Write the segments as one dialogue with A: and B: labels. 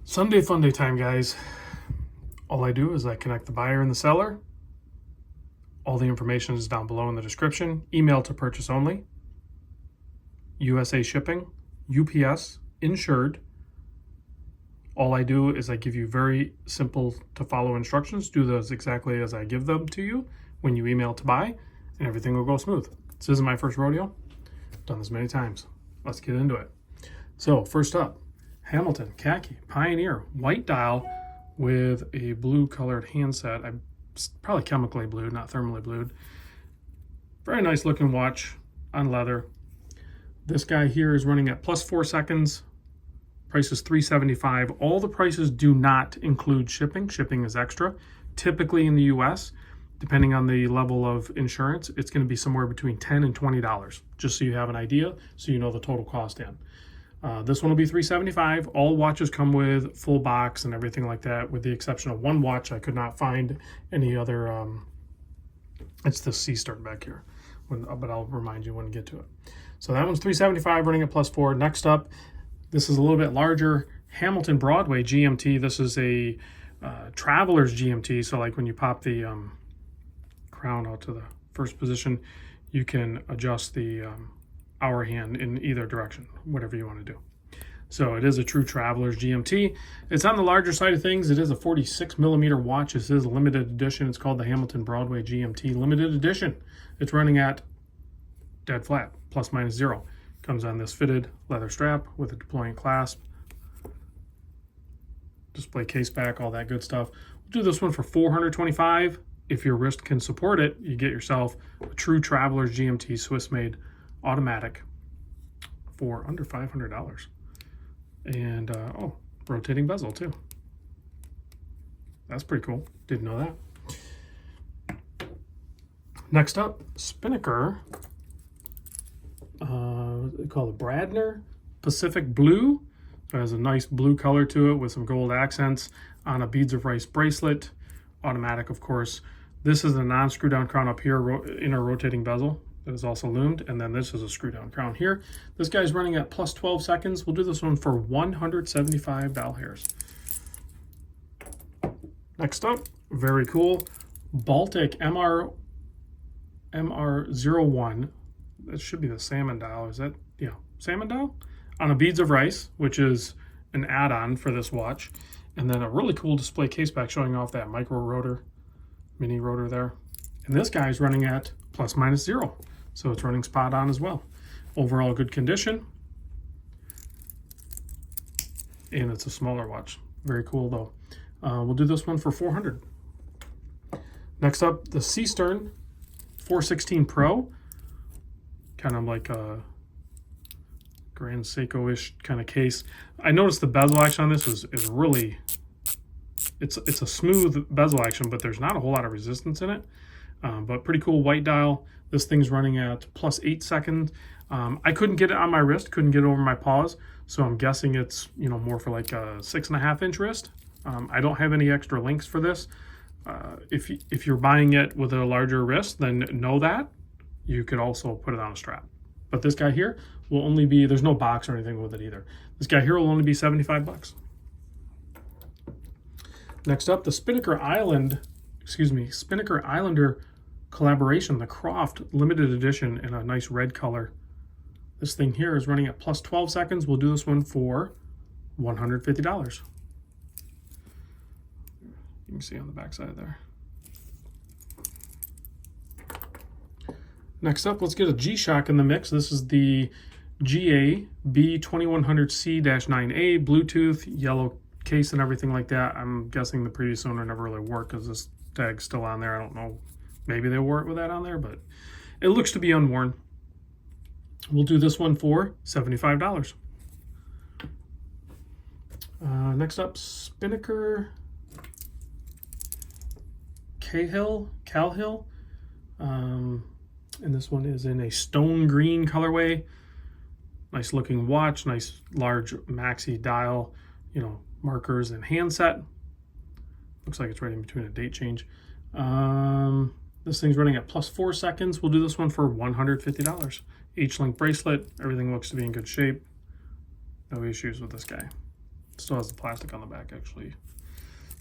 A: Sunday Funday time, guys. All I do is I connect the buyer and the seller. All the information is down below in the description. Email to purchase only. USA shipping, UPS, insured. All I do is I give you very simple to follow instructions. Do those exactly as I give them to you when you email to buy, and everything will go smooth. This isn't my first rodeo. I've done this many times. Let's get into it. So first up, Hamilton, Khaki, Pioneer, white dial with a blue colored handset. I'm probably chemically blued, not thermally blued. Very nice looking watch on leather. This guy here is running at +4 seconds. Price is $375. All the prices do not include shipping. Shipping is extra. Typically in the US, depending on the level of insurance, it's going to be somewhere between $10 and $20, just so you have an idea, so you know the total cost in. This one will be $375. All watches come with full box and everything like that, with the exception of one watch. I could not find any other. It's the Seestern back here, but I'll remind you when we get to it. So that one's $375, running at +4. Next up, this is a little bit larger, Hamilton Broadway GMT. This is a traveler's GMT. So like when you pop the crown out to the first position, you can adjust the hour hand in either direction, whatever you want to do. So it is a true traveler's GMT. It's on the larger side of things. It is a 46mm watch. This is a limited edition. It's called the Hamilton Broadway GMT Limited Edition. It's running at dead flat, ±0. Comes on this fitted leather strap with a deploying clasp, display case back, all that good stuff. We'll do this one for $425. If your wrist can support it, you get yourself a true traveler's GMT Swiss-made automatic for under $500. And oh, rotating bezel too. That's pretty cool. Didn't know that. Next up, Spinnaker. They call it Bradner Pacific Blue. So it has a nice blue color to it with some gold accents on a beads of rice bracelet. Automatic, of course. This is a non-screw down crown up here, inner rotating bezel. That is also loomed, and then this is a screw down crown here. This guy's running at +12 seconds. We'll do this one for $175 doll hairs. Next up, very cool, Baltic MR01. That should be the Salmon dial. Is that, yeah, Salmon dial? On a beads of rice, which is an add-on for this watch. And then a really cool display case back showing off that micro rotor, mini rotor there. And this guy's running at ±0. So it's running spot on as well. Overall good condition. And it's a smaller watch. Very cool though. We'll do this one for $400. Next up, the Seestern 416 Pro. Kind of like a Grand Seiko-ish kind of case. I noticed the bezel action on this is really, it's a smooth bezel action, but there's not a whole lot of resistance in it. But pretty cool white dial. This thing's running at +8 seconds. I couldn't get it on my wrist, couldn't get it over my paws, so I'm guessing it's, you know, more for like a 6.5-inch wrist. I don't have any extra links for this. If you're buying it with a larger wrist, then know that you could also put it on a strap. But this guy here will only be, there's no box or anything with it either. This guy here will only be $75. Next up, the Spinnaker Islander collaboration, the Croft limited edition in a nice red color. This thing here is running at +12 seconds. We'll do this one for $150. You can see on the back side there. Next up, let's get a G-Shock in the mix. This is the GA B2100C-9A, Bluetooth, yellow case and everything like that. I'm guessing the previous owner never really worked because this tag's still on there. I don't know. Maybe they wore it with that on there, but it looks to be unworn. We'll do this one for $75. Next up, Spinnaker Cahill. And this one is in a stone green colorway. Nice looking watch, nice large maxi dial, you know, markers and handset. Looks like it's right in between a date change. This thing's running at +4 seconds. We'll do this one for $150. H-link bracelet. Everything looks to be in good shape. No issues with this guy. Still has the plastic on the back, actually.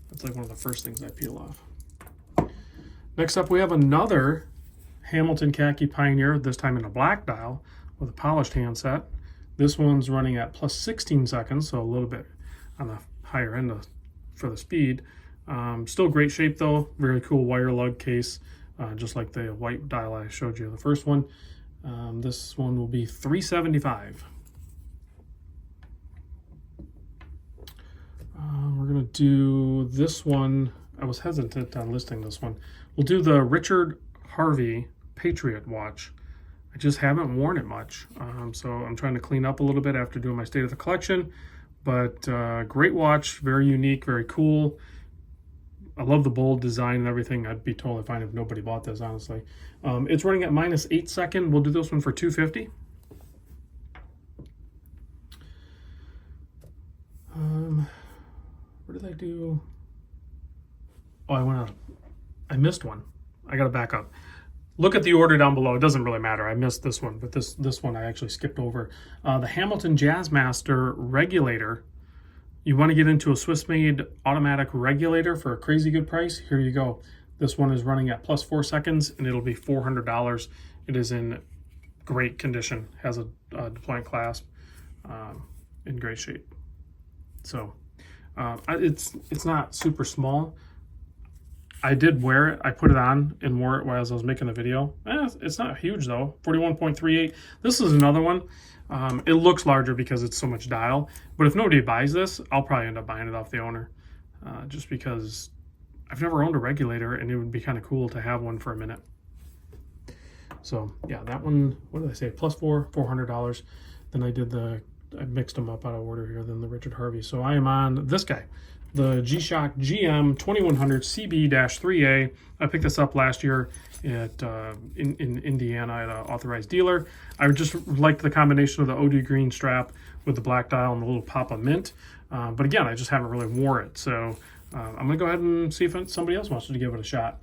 A: That's like one of the first things I peel off. Next up, we have another Hamilton Khaki Pioneer, this time in a black dial with a polished handset. This one's running at plus 16 seconds, so a little bit on the higher end for the speed. Still great shape though, very cool wire lug case, just like the white dial I showed you the first one. This one will be $375. We're gonna do this one. I was hesitant on listing this one. We'll do the Richard Harvey Patriot watch. I just haven't worn it much, so I'm trying to clean up a little bit after doing my state of the collection. But great watch, very unique, very cool. I love the bold design and everything. I'd be totally fine if nobody bought this, honestly. It's running at minus 8 second. We'll do this one for $250. What did I do? Oh, I missed one. I gotta back up. Look at the order down below. It doesn't really matter. I missed this one, but this one I actually skipped over. The Hamilton Jazzmaster Regulator. You want to get into a Swiss-made automatic regulator for a crazy good price? Here you go. This one is running at plus 4 seconds, and it'll be $400. It is in great condition. Has a deployment clasp, in great shape. So it's not super small. I did wear it. I put it on and wore it as I was making the video. It's not huge though. 41.38. This is another one. It looks larger because it's so much dial. But if nobody buys this, I'll probably end up buying it off the owner. Just because I've never owned a regulator and it would be kind of cool to have one for a minute. So yeah, that one, what did I say? Plus $400. Then I mixed them up out of order here, then the Richard Harvey. So I am on this guy, the G-Shock GM 2100 CB-3A. I picked this up last year at in Indiana at an authorized dealer. I just liked the combination of the OD green strap with the black dial and the little pop of mint. But again, I just haven't really worn it. So I'm gonna go ahead and see if somebody else wants to give it a shot.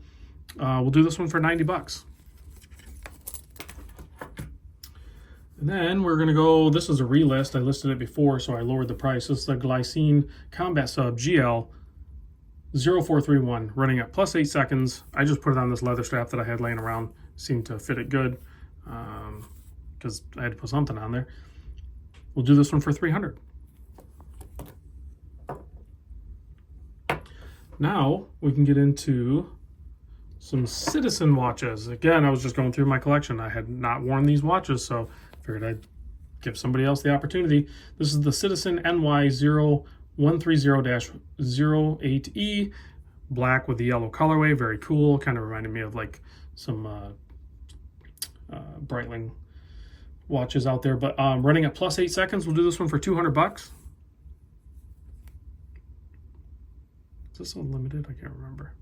A: We'll do this one for $90. And then we're going to go, this is a relist. I listed it before, so I lowered the price. This is the Glycine Combat Sub GL 0431, running at plus 8 seconds. I just put it on this leather strap that I had laying around. Seemed to fit it good because I had to put something on there. We'll do this one for $300. Now we can get into some Citizen watches. Again, I was just going through my collection. I had not worn these watches, so figured I'd give somebody else the opportunity. This is the Citizen NY0130-08E, black with the yellow colorway, very cool. Kind of reminded me of like some Breitling watches out there, but running at plus 8 seconds. We'll do this one for $200. Is this unlimited? I can't remember.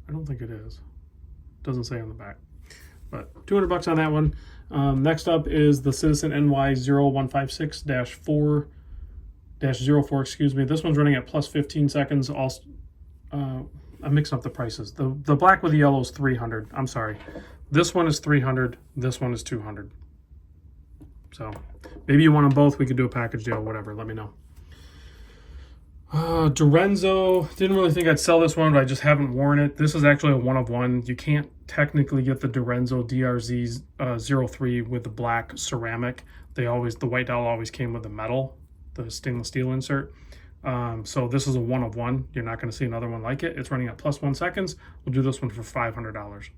A: I don't think it is. Doesn't say on the back, but $200 on that one. Next up is the Citizen NY0156-4-04, excuse me. This one's running at plus 15 seconds. Also, I'm mixing up the prices. The black with the yellow is $300. I'm sorry. This one is $300. This one is $200. So maybe you want them both. We could do a package deal, whatever. Let me know. Dorenzo, didn't really think I'd sell this one, but I just haven't worn it. This is actually a one of one. You can't technically get the Dorenzo DRZ 03 with the black ceramic. The white dial always came with the metal, the stainless steel insert. So this is a one of one. You're not going to see another one like it. It's running at plus 1 seconds. We'll do this one for $500.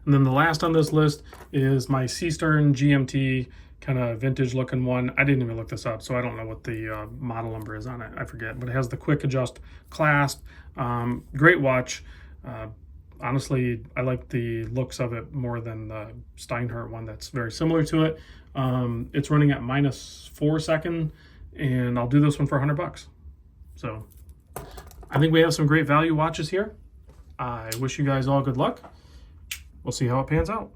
A: And then the last on this list is my Seestern GMT, kind of vintage looking one. I didn't even look this up, so I don't know what the model number is on it. I forget, but it has the quick adjust clasp. Great watch. Honestly, I like the looks of it more than the Steinhardt one that's very similar to it. It's running at minus 4 seconds, and I'll do this one for $100. So I think we have some great value watches here. I wish you guys all good luck. We'll see how it pans out.